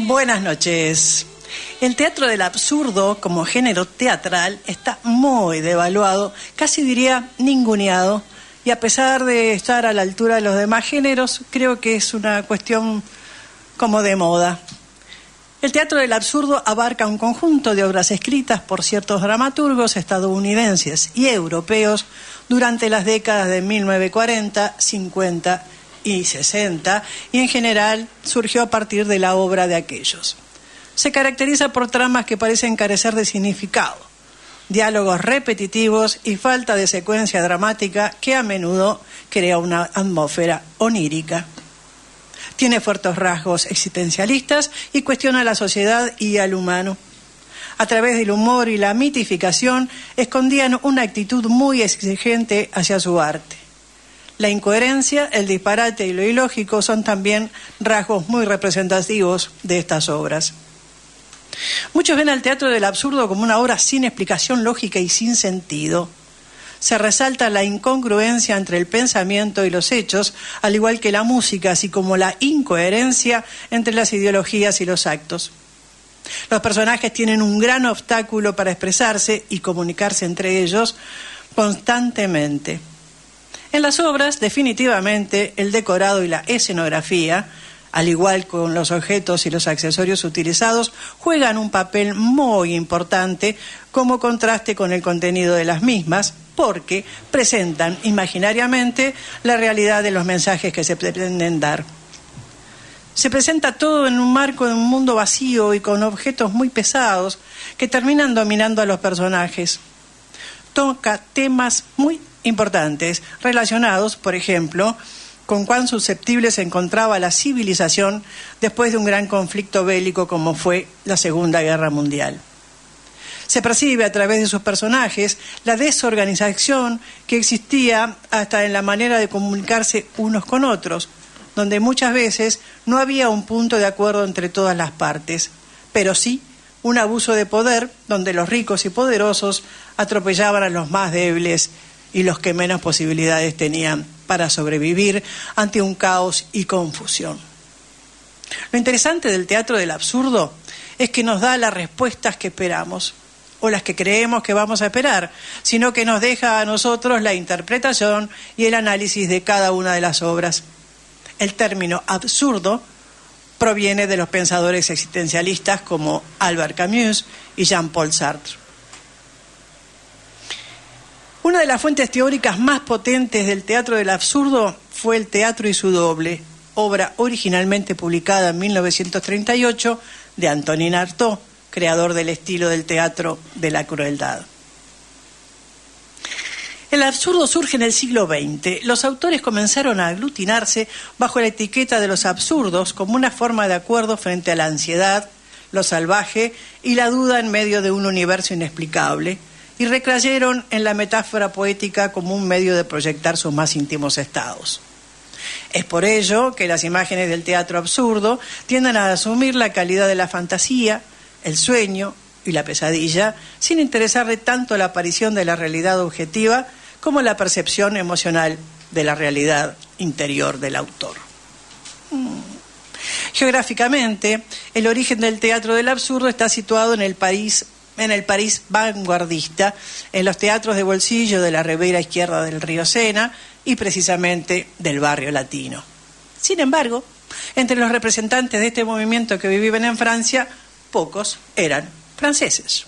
Buenas noches. El teatro del absurdo como género teatral está muy devaluado, casi diría ninguneado, y a pesar de estar a la altura de los demás géneros, creo que es una cuestión como de moda. El teatro del absurdo abarca un conjunto de obras escritas por ciertos dramaturgos estadounidenses y europeos durante las décadas de 1940, 50 y 60, y en general surgió a partir de la obra de aquellos. Se caracteriza por tramas que parecen carecer de significado, diálogos repetitivos y falta de secuencia dramática que a menudo crea una atmósfera onírica. Tiene fuertes rasgos existencialistas y cuestiona a la sociedad y al humano. A través del humor y la mitificación escondían una actitud muy exigente hacia su arte. La incoherencia, el disparate y lo ilógico son también rasgos muy representativos de estas obras. Muchos ven al teatro del absurdo como una obra sin explicación lógica y sin sentido. Se resalta la incongruencia entre el pensamiento y los hechos, al igual que la música, así como la incoherencia entre las ideologías y los actos. Los personajes tienen un gran obstáculo para expresarse y comunicarse entre ellos constantemente. En las obras, definitivamente, el decorado y la escenografía, al igual con los objetos y los accesorios utilizados, juegan un papel muy importante como contraste con el contenido de las mismas, porque presentan imaginariamente la realidad de los mensajes que se pretenden dar. Se presenta todo en un marco de un mundo vacío y con objetos muy pesados que terminan dominando a los personajes. Toca temas muy importantes relacionados, por ejemplo, con cuán susceptible se encontraba la civilización después de un gran conflicto bélico como fue la Segunda Guerra Mundial. Se percibe a través de sus personajes la desorganización que existía hasta en la manera de comunicarse unos con otros, donde muchas veces no había un punto de acuerdo entre todas las partes, pero sí un abuso de poder donde los ricos y poderosos atropellaban a los más débiles y los que menos posibilidades tenían para sobrevivir ante un caos y confusión. Lo interesante del teatro del absurdo es que nos da las respuestas que esperamos, o las que creemos que vamos a esperar, sino que nos deja a nosotros la interpretación y el análisis de cada una de las obras. El término absurdo proviene de los pensadores existencialistas como Albert Camus y Jean-Paul Sartre. Una de las fuentes teóricas más potentes del teatro del absurdo fue El teatro y su doble, obra originalmente publicada en 1938 de Antonin Artaud, creador del estilo del teatro de la crueldad. El absurdo surge en el siglo XX. Los autores comenzaron a aglutinarse bajo la etiqueta de los absurdos como una forma de acuerdo frente a la ansiedad, lo salvaje y la duda en medio de un universo inexplicable, y recayeron en la metáfora poética como un medio de proyectar sus más íntimos estados. Es por ello que las imágenes del teatro absurdo tienden a asumir la calidad de la fantasía, el sueño y la pesadilla, sin interesarle tanto la aparición de la realidad objetiva como la percepción emocional de la realidad interior del autor. Geográficamente, el origen del teatro del absurdo está situado en el París vanguardista, en los teatros de bolsillo de la ribera izquierda del río Sena y precisamente del barrio latino. Sin embargo, entre los representantes de este movimiento que viven en Francia, pocos eran franceses.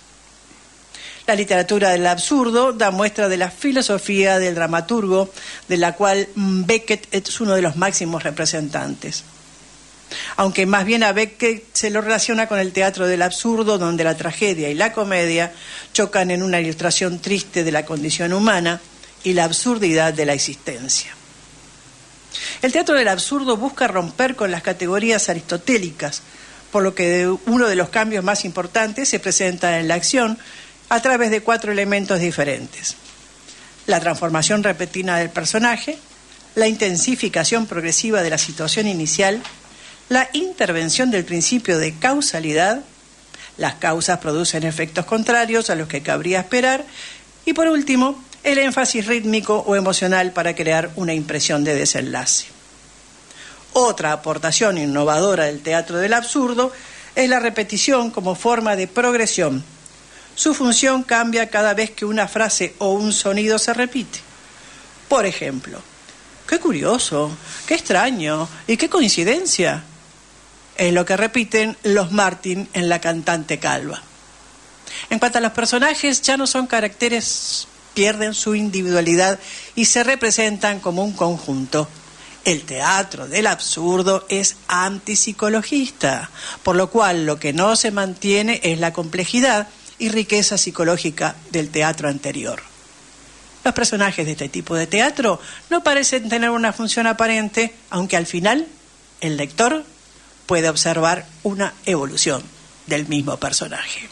La literatura del absurdo da muestra de la filosofía del dramaturgo, de la cual Beckett es uno de los máximos representantes. Aunque más bien a Beckett se lo relaciona con el teatro del absurdo, donde la tragedia y la comedia chocan en una ilustración triste de la condición humana y la absurdidad de la existencia. El teatro del absurdo busca romper con las categorías aristotélicas, por lo que uno de los cambios más importantes se presenta en la acción a través de 4 elementos diferentes: la transformación repentina del personaje, la intensificación progresiva de la situación inicial, la intervención del principio de causalidad, las causas producen efectos contrarios a los que cabría esperar, y por último, el énfasis rítmico o emocional para crear una impresión de desenlace. Otra aportación innovadora del teatro del absurdo es la repetición como forma de progresión. Su función cambia cada vez que una frase o un sonido se repite. Por ejemplo, qué curioso, qué extraño y qué coincidencia. Es lo que repiten los Martin en La cantante calva. En cuanto a los personajes, ya no son caracteres, pierden su individualidad y se representan como un conjunto. El teatro del absurdo es antipsicologista, por lo cual lo que no se mantiene es la complejidad y riqueza psicológica del teatro anterior. Los personajes de este tipo de teatro no parecen tener una función aparente, aunque al final el lector puede observar una evolución del mismo personaje.